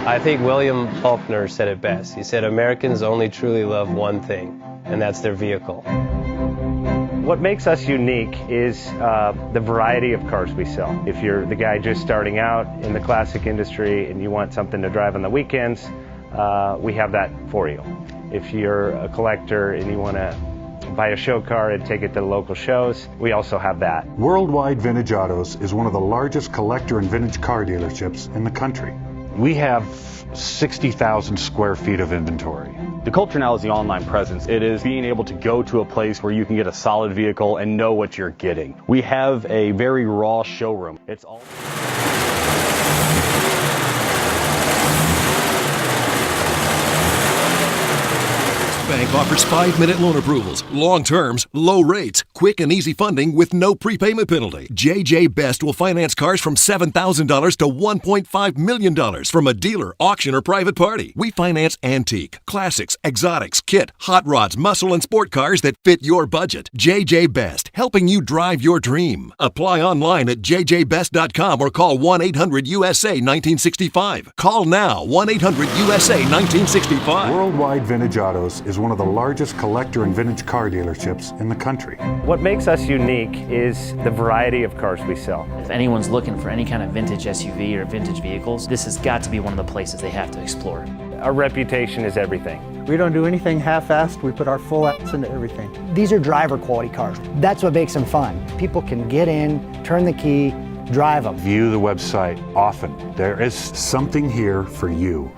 I think William Faulkner said it best. He said, Americans only truly love one thing, and that's their vehicle. What makes us unique is the variety of cars we sell. If you're the guy just starting out in the classic industry and you want something to drive on the weekends, we have that for you. If you're a collector and you want to buy a show car and take it to the local shows, we also have that. Worldwide Vintage Autos is one of the largest collector and vintage car dealerships in the country. We have 60,000 square feet of inventory. The culture now is the online presence. It is being able to go to a place where you can get a solid vehicle and know what you're getting. We have a very raw showroom. It's all... Bank offers 5-minute loan approvals, long terms, low rates, quick and easy funding with no prepayment penalty. JJ Best will finance cars from $7,000 to $1.5 million from a dealer, auction, or private party. We finance antique, classics, exotics, kit, hot rods, muscle, and sport cars that fit your budget. JJ Best, helping you drive your dream. Apply online at jjbest.com or call 1-800-USA-1965. Call now, 1-800-USA-1965. Worldwide Vintage Autos is one of the largest collector and vintage car dealerships in the country. What makes us unique is the variety of cars we sell. If anyone's looking for any kind of vintage SUV or vintage vehicles, this has got to be one of the places they have to explore. Our reputation is everything. We don't do anything half-assed. We put our full ass into everything. These are driver quality cars. That's what makes them fun. People can get in, turn the key, drive them. View the website often. There is Something here for you.